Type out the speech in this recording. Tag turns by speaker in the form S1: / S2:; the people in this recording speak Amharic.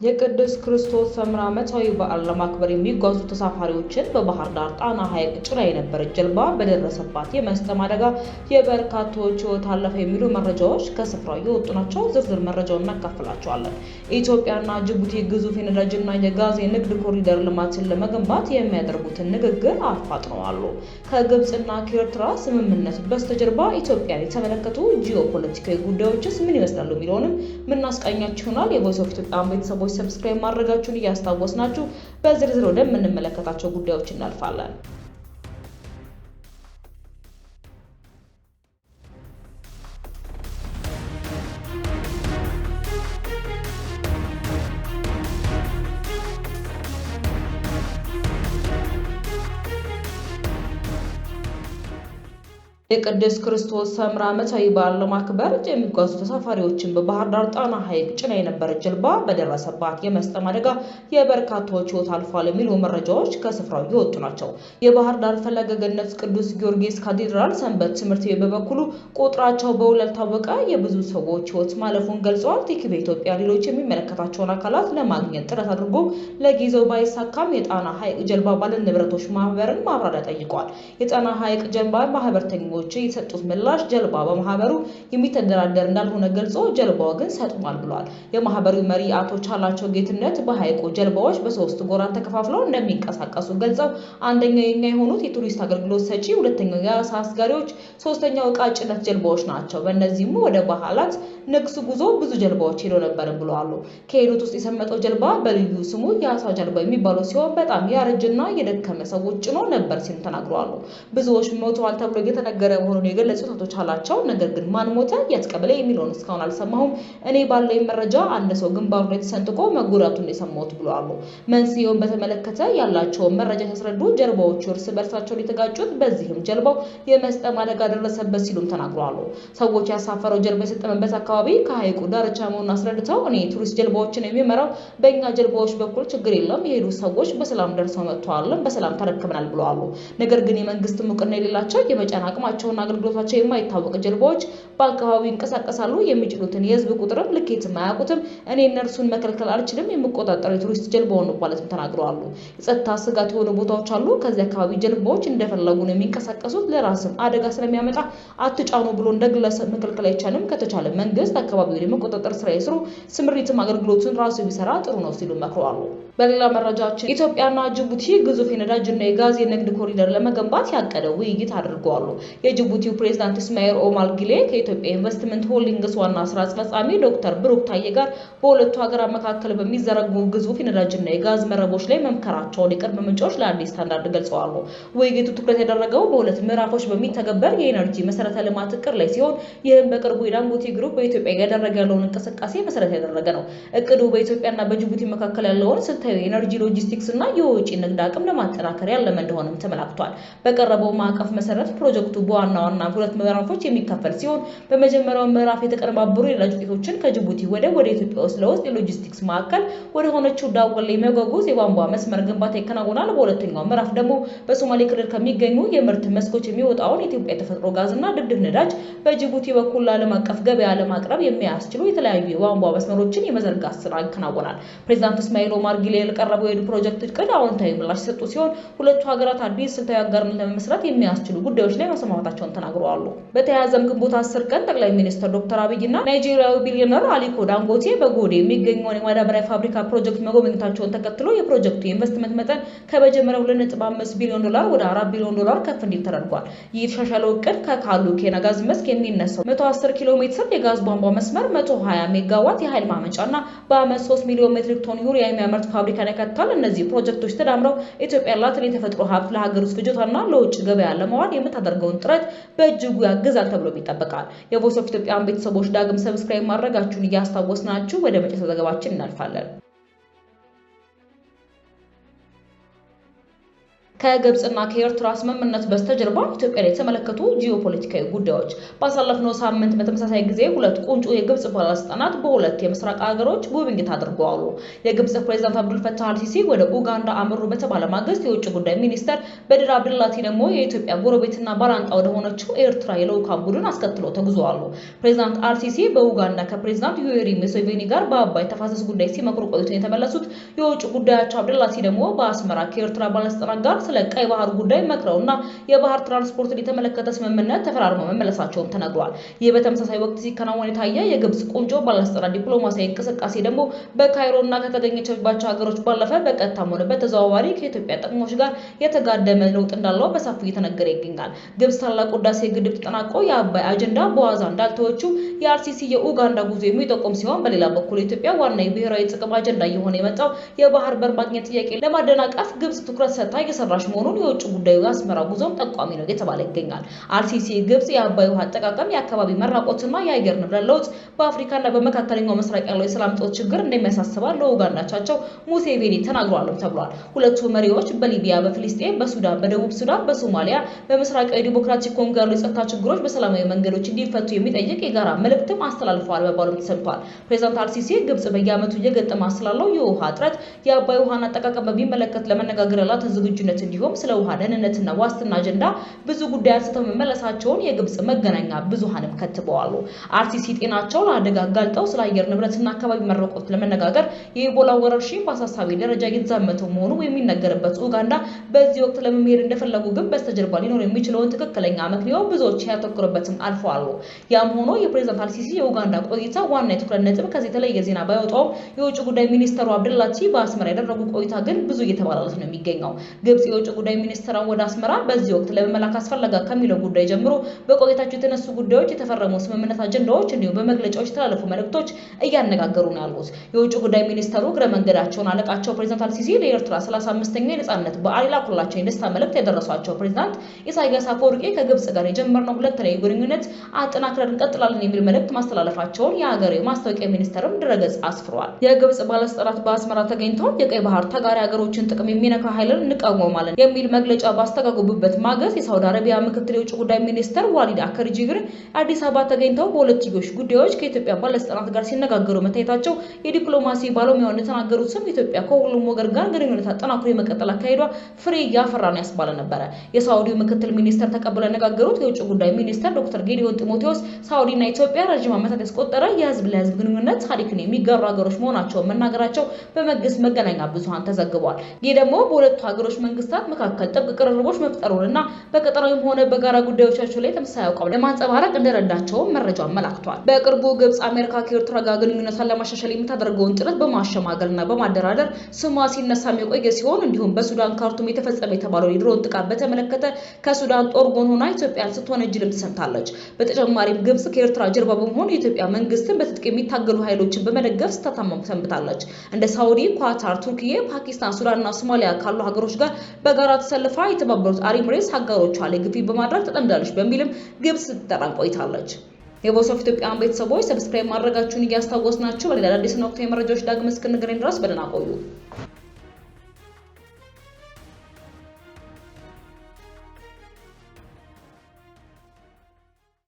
S1: የቅዱስ ክርስቶስ ሰምራ ዓመታዊ በዓል ለማክበር የሚጓዙ ተሳፋሪዎችን በባህር ዳር ጣና ሐይቅ ጭና የነበረች ጀልባ በደረሰባት የመስጠም አደጋ የበርካቶች ሕይወት አለፈ የሚሉ መረጃዎች ከስፍራው የወጡ ናቸው። ዝርዝር መረጃውን እናካፍላቸዋለን። ኢትዮጵያና ጅቡቲ ግዙፍ የነዳጅና የጋዝ የንግድ ኮሪደር ልማትን ለመገንባት የሚያደርጉትን ንግግር አፋጥነዋል። ከግብጽና ከኤርትራ ስምምነት በስተጀርባ ኢትዮጵያን የተመለከቱ ጂኦፖለቲካዊ ጉዳዮችስ ምን ይመስላሉ የሚለውንም ምናስቃኛችሁ ይሆናል። የቮይስ ኦፍ ኢትዮጵያ ቤተሰቦች ሰብስክራይብ ማድረጋችሁን እያስታወስናችሁ በዝርዝር ወደምንመለከታቸው ጉዳዮች እናልፋለን። የቅዱስ ክርስቶስ ሰምራ ዓመታዊ በዓል ለማክበር የሚጓዙ ተሳፋሪዎችን በባህር ዳር ጣና ሐይቅ ጭና የነበረች ጀልባ በደረሰባት የመስጠም አደጋ የበርካቶች ሕይወት አልፏል የሚሉ መረጃዎች ከስፍራው የወጡ ናቸው። የባህር ዳር ፈለገ ገነት ቅዱስ ጊዮርጊስ ካቴድራል ሰንበት ትምህርት ቤት በበኩሉ ቁጥራቸው በውል ያልታወቀ የብዙ ሰዎች ሕይወት ማለፉን ገልጿል። ቲክቪ ኢትዮጵያ ሌሎች የሚመለከታቸውን አካላት ለማግኘት ጥረት አድርጎ ለጊዜው ባይሳካም የጣና ሐይቅ ጀልባ ባለንብረቶች ማህበርን ማብራሪያ ጠይቋል። የጣና ሐይቅ ጀልባ ማህበርተኞች የሰጡት ምላሽ ጀልባ በማህበሩ የሚተዳደር እንዳልሆነ ገልጾ ጀልባው ግን ሰጥሟል ብሏል። የማህበሩ መሪ አቶ ቻላቸው ጌትነት በሐይቁ ጀልባዎች በሶስት ጎራ ተከፋፍለው እንደሚንቀሳቀሱ ገልጸው አንደኛው የኛ የሆኑት የቱሪስት አገልግሎት ሰጪ፣ ሁለተኛው የአሳ አስጋሪዎች፣ ሶስተኛው ዕቃ ጭነት ጀልባዎች ናቸው። በእነዚህም ወደ ባህላት ንግስ ጉዞ ብዙ ጀልባዎች ሄደው ነበር ብለዋል። ከሄዱት ውስጥ የሰመጠው ጀልባ በልዩ ስሙ የአሳ ጀልባ የሚባለው ሲሆን በጣም ያረጀና የደከመ ሰዎች ጭኖ ነበር ሲሉ ተናግረዋል። ብዙዎች ሞተዋል ተብሎ እየተነገረ መሆኑን የገለጹት አቶ ቻላቸው ነገር ግን ማን ሞተ የት ቀበሌ የሚለውን እስካሁን አልሰማሁም። እኔ ባለኝ መረጃ አንድ ሰው ግንባሩ ላይ ተሰንጥቆ መጎዳቱን የሰማሁት ብለዋል። መንስኤውን በተመለከተ ያላቸውን መረጃ ሲያስረዱ ጀልባዎቹ እርስ በርሳቸው የተጋጩት በዚህም ጀልባው የመስጠም አደጋ ደረሰበት ሲሉም ተናግረዋል። ሰዎች ያሳፈረው ጀልባ የሰጠመበት አካባቢ ከሐይቁ ዳርቻ መሆኑን አስረድተው እኔ ቱሪስት ጀልባዎችን የሚመራው በእኛ ጀልባዎች በኩል ችግር የለም፣ የሄዱ ሰዎች በሰላም ደርሰው መጥተዋል፣ በሰላም ተረክበናል ብለዋል። ነገር ግን የመንግስት እውቅና የሌላቸው የመጫን አቅማቸውና አገልግሎታቸው የማይታወቅ ጀልባዎች በአካባቢው ይንቀሳቀሳሉ። የሚጭኑትን የህዝብ ቁጥርም ልኬትም አያውቁትም። እኔ እነርሱን መከልከል አልችልም፣ የምቆጣጠረው የቱሪስት ጀልባውን ነው ማለትም ተናግረዋል። የጸጥታ ስጋት የሆኑ ቦታዎች አሉ። ከዚህ አካባቢ ጀልባዎች እንደፈለጉ ነው የሚንቀሳቀሱት። ለራስም አደጋ ስለሚያመጣ አትጫኑ ብሎ እንደ ግለሰብ መከልከል አይቻልም። ከተቻለ መንግስት አካባቢውን የመቆጣጠር ስራ ይስሩ፣ ስምሪትም አገልግሎቱን ራሱ ቢሰራ ጥሩ ነው ሲሉ መክረዋል። በሌላ መረጃችን ኢትዮጵያና ጅቡቲ ግዙፍ የነዳጅና የጋዝ የንግድ ኮሪደር ለመገንባት ያቀደው ውይይት አድርገዋል። የጅቡቲው ፕሬዝዳንት እስማኤል ኦማር ጊሌ ከኢትዮጵያ ኢንቨስትመንት ሆልዲንግስ ዋና ስራ አስፈጻሚ ዶክተር ብሩክ ታዬ ጋር በሁለቱ ሀገራት መካከል በሚዘረጉ ግዙፍ የነዳጅና የጋዝ መረቦች ላይ መምከራቸውን የቅርብ ምንጮች ለአዲስ ስታንዳርድ ገልጸዋል። ውይይቱ ትኩረት ያደረገው በሁለት ምዕራፎች በሚተገበር የኤነርጂ መሰረተ ልማት እቅድ ላይ ሲሆን ይህም በቅርቡ የዳንጎቴ ግሩፕ በኢትዮጵያ እያደረገ ያለውን እንቅስቃሴ መሰረት ያደረገ ነው። እቅዱ በኢትዮጵያና በጅቡቲ መካከል ያለውን ስልታዊ የኤነርጂ ሎጂስቲክስ እና የውጭ ንግድ አቅም ለማጠናከር ያለመ እንደሆነም ተመላክቷል። በቀረበው ማዕቀፍ መሰረት ፕሮጀክቱ በዋና ሁለት ምዕራፎች የሚከፈል ሲሆን በመጀመሪያው ምዕራፍ የተቀነባበሩ የነዳጅ ውጤቶችን ከጅቡቲ ወደ ኢትዮጵያ ውስጥ ለውስጥ የሎጂስቲክስ ማዕከል ወደ ሆነችው ዳወሌ የሚያጓጉዝ የቧንቧ መስመር ግንባታ ይከናወናል። በሁለተኛው ምዕራፍ ደግሞ በሶማሌ ክልል ከሚገኙ የምርት መስኮች የሚወጣውን የኢትዮጵያ የተፈጥሮ ጋዝና ድፍድፍ ነዳጅ በጅቡቲ በኩል ለዓለም አቀፍ ገበያ ለማቅረብ የሚያስችሉ የተለያዩ የቧንቧ መስመሮችን የመዘርጋት ስራ ይከናወናል። ፕሬዝዳንት እስማኤል ኦማር ጊሌ ለቀረበው የዱ ፕሮጀክት እቅድ አዎንታዊ ምላሽ ሰጡ ሲሆን ሁለቱ ሀገራት አዲስ ስልታዊ አጋርነት ለመመስረት የሚያስችሉ ጉዳዮች ላይ መስማማታቸውን ተናግረዋል። በተያያዘም ግንቦት 10 ቀን ጠቅላይ ሚኒስትር ዶክተር አብይና ናይጄሪያዊ ቢሊዮነር አሊኮ ዳንጎቴ በጎዴ የሚገኘውን የማዳበሪያ ፋብሪካ ፕሮጀክት መጎብኘታቸውን ተከትሎ የፕሮጀክቱ የኢንቨስትመንት መጠን ከመጀመሪያው $2.5 ቢሊዮን ወደ $4 ቢሊዮን ከፍ እንዲል ተደርጓል። ይህ የተሻሻለው እቅድ ከካሉ ኬና ጋዝ መስክ የሚነሳው 110 ኪሎ ሜትር የጋዝ ቧንቧ መስመር፣ 120 ሜጋዋት የኃይል ማመንጫና በአመት 3 ሚሊዮን ሜትሪክ ቶን ዩሪያ የሚያመርት ፋብሪካን ያካትታል። እነዚህ ፕሮጀክቶች ተዳምረው ኢትዮጵያ ያላትን የተፈጥሮ ሀብት ለሀገር ውስጥ ፍጆታና ለውጭ ገበያ ለማዋል የምታደርገውን ጥረት በእጅጉ ያግዛል ተብሎ ይጠበቃል። የቮይስ ኦፍ ኢትዮጵያን ቤተሰቦች ዳግም ሰብስክራይብ ማድረጋችሁን እያስታወስናችሁ ወደ መጨረሻ ዘገባችን እናልፋለን። ከግብጽና ከኤርትራ ስምምነት በስተጀርባ ኢትዮጵያን የተመለከቱ ጂኦፖለቲካዊ ጉዳዮች። ባሳለፍነው ሳምንት በተመሳሳይ ጊዜ ሁለት ቁንጮ የግብጽ ባለስልጣናት በሁለት የምስራቅ ሀገሮች ጉብኝት አድርገዋል። የግብጽ ፕሬዝዳንት አብዱል ፈታህ አልሲሲ ወደ ኡጋንዳ አመሩ በተባለ ማግስት የውጭ ጉዳይ ሚኒስተር በድር አብዱላቲ ደግሞ የኢትዮጵያ ጎረቤትና ባላንጣ ወደ ሆነችው ኤርትራ የልዑካን ቡድን አስከትለው ተጉዘዋል። ፕሬዝዳንት አልሲሲ በኡጋንዳ ከፕሬዝዳንት ዩዌሪ ሙሴቬኒ ጋር በአባይ ተፋሰስ ጉዳይ ሲመክሩ ቆይተው የተመለሱት የውጭ ጉዳያቸው አብዱላቲ ደግሞ በአስመራ ከኤርትራ ባለስልጣናት ጋር ስለ ቀይ ባህር ጉዳይ መክረውና የባህር ትራንስፖርትን የተመለከተ ስምምነት ተፈራርመው መመለሳቸውም ተነግሯል። ይህ በተመሳሳይ ወቅት ሲከናወን የታየ የግብጽ ቁንጮ ባለስልጣናት ዲፕሎማሲያዊ እንቅስቃሴ ደግሞ በካይሮና ከተገኘችባቸው ሀገሮች ባለፈ በቀጥታም ሆነ በተዘዋዋሪ ከኢትዮጵያ ጥቅሞች ጋር የተጋደመ ለውጥ እንዳለው በሰፊው እየተነገረ ይገኛል። ግብጽ ታላቁ ህዳሴ ግድብ ተጠናቆ የአባይ አጀንዳ በዋዛ እንዳልተወችው የአልሲሲ የኡጋንዳ ጉዞ የሚጠቁም ሲሆን፣ በሌላ በኩል ኢትዮጵያ ዋና የብሔራዊ ጥቅም አጀንዳ እየሆነ የመጣው የባህር በር ማግኘት ጥያቄ ለማደናቀፍ ግብጽ ትኩረት ሰጥታ እየሰራች መሆኑን የውጭ ጉዳዩ አስመራ ጉዞም ጠቋሚ ነው የተባለ ይገኛል። አልሲሲ ግብጽ የአባይ ውሃ አጠቃቀም፣ የአካባቢ መራቆትና የአየር ንብረት ለውጥ በአፍሪካና በመካከለኛው ምስራቅ ያለው የሰላም እጦት ችግር እንደሚያሳስባል ለኡጋንዳቻቸው ሙሴቬኒ ተናግረዋልም ተብሏል። ሁለቱ መሪዎች በሊቢያ፣ በፍልስጤም፣ በሱዳን፣ በደቡብ ሱዳን፣ በሶማሊያ፣ በምስራቃዊ ዲሞክራቲክ ኮንጎ ያሉ የጸጥታ ችግሮች በሰላማዊ መንገዶች እንዲፈቱ የሚጠይቅ የጋራ መልእክትም አስተላልፈዋል መባሉም ተሰምቷል። ፕሬዝዳንት አልሲሲ ግብጽ በየዓመቱ እየገጠማ ስላለው የውሃ እጥረት፣ የአባይ ውሃን አጠቃቀም በሚመለከት ለመነጋገር ያላት ዝግጁነት እንዲሁም ስለ ውሃ ደህንነትና ዋስትና አጀንዳ ብዙ ጉዳይ አንስተው መመለሳቸውን የግብጽ መገናኛ ብዙሃንም ከትበዋል። አልሲሲ ጤናቸው ለአደጋ አጋልጠው ስለ አየር ንብረትና አካባቢ መራቆት ለመነጋገር የኢቦላ ወረርሽኝ በአሳሳቢ ደረጃ እየተዛመተ መሆኑ የሚነገርበት ኡጋንዳ በዚህ ወቅት ለመሄድ እንደፈለጉ ግን በስተጀርባ ሊኖር የሚችለውን ትክክለኛ ምክንያት ብዙዎች ያተኮሩበትም አልፈዋል። ያም ሆኖ የፕሬዝዳንት አልሲሲ የኡጋንዳ ቆይታ ዋና የትኩረት ነጥብ ከዚህ የተለየ ዜና ባይወጣውም የውጭ ጉዳይ ሚኒስተሩ አብዱላቲ በአስመራ ያደረጉ ቆይታ ግን ብዙ እየተባለለት ነው የሚገኘው። ግብጽ የውጭ ጉዳይ ሚኒስትሯን ወደ አስመራ በዚህ ወቅት ለመላክ አስፈለጋ ከሚለው ጉዳይ ጀምሮ በቆይታቸው የተነሱ ጉዳዮች፣ የተፈረሙ ስምምነት አጀንዳዎች እንዲሁም በመግለጫዎች የተላለፉ መልእክቶች እያነጋገሩ ነው ያሉት። የውጭ ጉዳይ ሚኒስተሩ እግረ መንገዳቸውን አለቃቸው ፕሬዝዳንት አልሲሲ ለኤርትራ 35ኛው የነጻነት በዓል ላኩላቸው የደስታ መልእክት የደረሷቸው ፕሬዝዳንት ኢሳያስ አፈወርቂ ከግብጽ ጋር የጀመርነው ሁለተኛ ግንኙነት አጠናክረን እንቀጥላለን የሚል መልእክት ማስተላለፋቸውን የሀገሬው ማስታወቂያ ሚኒስተርም ድረገጽ አስፍሯል። የግብጽ ባለስልጣናት በአስመራ ተገኝተው የቀይ ባህር ተጋሪ ሀገሮችን ጥቅም የሚነካ ኃይልን እንቃወማለን የሚል መግለጫ ባስተጋገቡበት ማግስት የሳውዲ አረቢያ ምክትል የውጭ ጉዳይ ሚኒስተር ዋሊድ አከርጂግር አዲስ አበባ ተገኝተው በሁለትዮሽ ጉዳዮች ከኢትዮጵያ ባለስልጣናት ጋር ሲነጋገሩ መታየታቸው የዲፕሎማሲ ባለሙያው እንደተናገሩት ስም ኢትዮጵያ ከሁሉም ወገን ጋር ግንኙነት አጠናክሮ የመቀጠል አካሄዷ ፍሬ እያፈራ ነው ያስባለ ነበረ። የሳውዲው ምክትል ሚኒስተር ተቀብለው ያነጋገሩት የውጭ ጉዳይ ሚኒስተር ዶክተር ጌዲዮን ጢሞቴዎስ ሳውዲና ኢትዮጵያ ረጅም ዓመታት ያስቆጠረ የህዝብ ለህዝብ ግንኙነት ታሪክን የሚጋሩ ሀገሮች መሆናቸውን መናገራቸው በመንግስት መገናኛ ብዙሃን ተዘግቧል። ይህ ደግሞ በሁለቱ ሀገሮች መንግስታት መካከል ጥብቅ ቅርርቦች መፍጠሩንና በቀጠናዊም ሆነ በጋራ ጉዳዮቻቸው ላይ ተመሳሳይ አቋም ለማንጸባረቅ እንደረዳቸው መረጃው አመላክቷል። በቅርቡ ግብጽ አሜሪካ ከኤርትራ ጋር ግንኙነቷን ለማሻሻል የምታደርገውን ጥረት በማሸማገልና በማደራደር ስሟ ሲነሳም የቆየ ሲሆን እንዲሁም በሱዳን ካርቱም የተፈጸመ የተባለው የድሮን ጥቃት በተመለከተ ከሱዳን ጦር ጎን ሆና ኢትዮጵያን ስትወነጅልም ተሰምታለች። በተጨማሪም ግብጽ ከኤርትራ ጀርባ በመሆን የኢትዮጵያ መንግስትን በትጥቅ የሚታገሉ ኃይሎችን በመደገፍ ስታታማም ሰንብታለች። እንደ ሳውዲ፣ ኳታር፣ ቱርኪዬ፣ ፓኪስታን፣ ሱዳንና ሶማሊያ ካሉ ሀገሮች ጋር በጋራ ተሰልፋ የተባበሩት አረብ ኤሚሬትስ ሀገሮቿ ላይ ግፊት በማድረግ ተጠምዳለች በሚልም ግብጽ ስትጠራም ቆይታለች። የቮይስ ኦፍ ኢትዮጵያን ቤተሰቦች ሰብስክራይብ ማድረጋችሁን እያስታወስናችሁ በሌላ አዲስና ወቅታዊ መረጃዎች ዳግም እስክንገናኝ ድረስ በደህና ቆዩ።